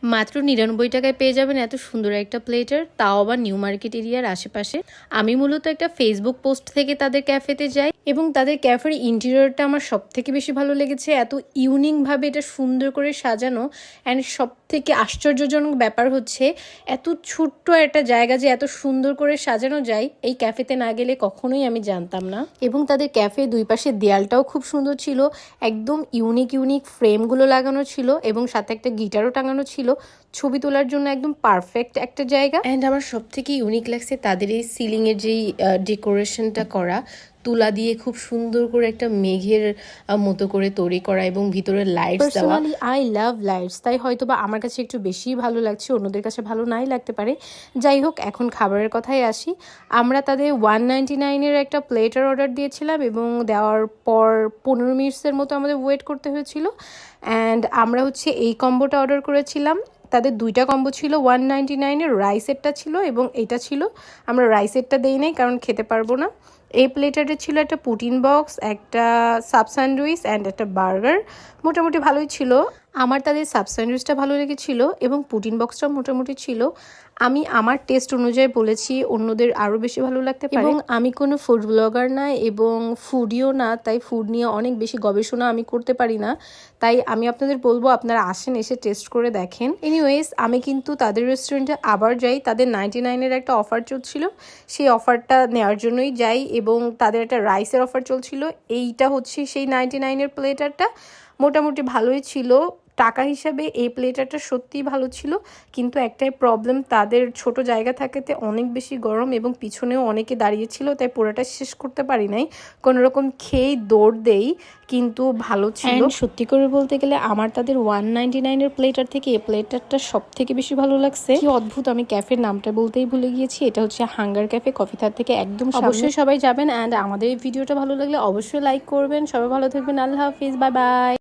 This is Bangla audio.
মাত্র ৯৯ টাকায় পেয়ে যাবেন এত সুন্দর একটা প্লেটার, তাও আবার নিউ মার্কেট এরিয়ার আশেপাশে। আমি মূলত একটা ফেসবুক পোস্ট থেকে তাদের ক্যাফেতে যাই এবং তাদের ক্যাফের ইন্টেরিয়রটা আমার সব থেকে বেশি ভালো লেগেছে। এত ইউনিকভাবে এটা সুন্দর করে সাজানো, অ্যান্ড সব থেকে আশ্চর্যজনক ব্যাপার হচ্ছে এত ছোট্ট একটা জায়গা যে এত সুন্দর করে সাজানো যায়, এই ক্যাফেতে না গেলে কখনোই আমি জানতাম না। এবং তাদের ক্যাফে দুই পাশে দেয়ালটাও খুব সুন্দর ছিল, একদম ইউনিক ফ্রেমগুলো লাগানো ছিল এবং সাথে একটা গিটারও টাঙানো ছিল। ছবি তোলার জন্য একদম পারফেক্ট একটা জায়গা। অ্যান্ড আমার সব থেকে ইউনিক লাগছে তাদের এই সিলিংয়ের যেই ডেকোরেশনটা করা, তুলা দিয়ে খুব সুন্দর করে একটা মেঘের মতো করে তৈরি করা এবং ভিতরে লাইটস দেওয়া। পার্সোনালি আই লাভ লাইটস, তাই হয়তো বা আমার কাছে একটু বেশি ভালো লাগছে, অন্যদের কাছে ভালো নাই লাগতে পারে। যাই হোক, এখন খাবারের কথায় আসি। আমরা তাদের 199-এর একটা প্লেটার অর্ডার দিয়েছিলাম এবং দেওয়ার পর 15 মিনিটসের মতো আমাদের ওয়েট করতে হয়েছিল। অ্যান্ড আমরা হচ্ছে এই কম্বোটা অর্ডার করেছিলাম। তাদের দুইটা কম্বো ছিল, 199-এর রাইসেরটা ছিল এবং এটা ছিল। আমরা রাইসেরটা দেই নাই কারণ খেতে পারবো না। এই প্লেটারে ছিল একটা পুটিন বক্স, একটা সাব স্যান্ডউইচ অ্যান্ড একটা বার্গার। মোটামুটি ভালোই ছিল। আমার তাদের সাব স্যান্ডউইচটা ভালো লেগেছিল এবং পুটিন বক্সটাও মোটামুটি ছিল। আমি আমার টেস্ট অনুযায়ী বলেছি, অন্যদের আরও বেশি ভালো লাগতে পারে। এবং আমি কোনো ফুড ব্লগার না এবং ফুডিও না, তাই ফুড নিয়ে অনেক বেশি গবেষণা আমি করতে পারি না। তাই আমি আপনাদের বলবো আপনারা আসেন, এসে টেস্ট করে দেখেন। এনিওয়েজ, আমি কিন্তু তাদের রেস্টুরেন্টে আবার যাই। তাদের 99-এর একটা অফার চলছিল, সেই অফারটা নেওয়ার জন্যই যাই। এবং তাদের একটা রাইসের অফার চলছিল, এইটা হচ্ছে সেই 99-এর প্লেটারটা। মোটামুটি ভালোই ছিল টাকা হিসাবে, এই প্লেটারটা সত্যিই ভালো ছিল। কিন্তু একটাই প্রবলেম, তাদের ছোট জায়গা থাকাতে অনেক বেশি গরম এবং পিছনেও অনেকে দাঁড়িয়েছিল, তাই পুরোটা শেষ করতে পারি নাই, কোনোরকম খেয়েই দৌড় দেই। কিন্তু ভালো ছিল। সত্যি করে বলতে গেলে আমার তাদের 199-এর প্লেটার থেকে এই প্লেটারটা সব থেকে বেশি ভালো লাগছে। কি অদ্ভুত, আমি ক্যাফের নামটা বলতেই ভুলে গিয়েছি। এটা হচ্ছে হাঙ্গার ক্যাফে, কফিথার থেকে একদম। অবশ্যই সবাই যাবেন। অ্যান্ড আমাদের এই ভিডিওটা ভালো লাগলে অবশ্যই লাইক করবেন। সবাই ভালো থাকবেন। আল্লাহ হাফিজ, বাই বাই।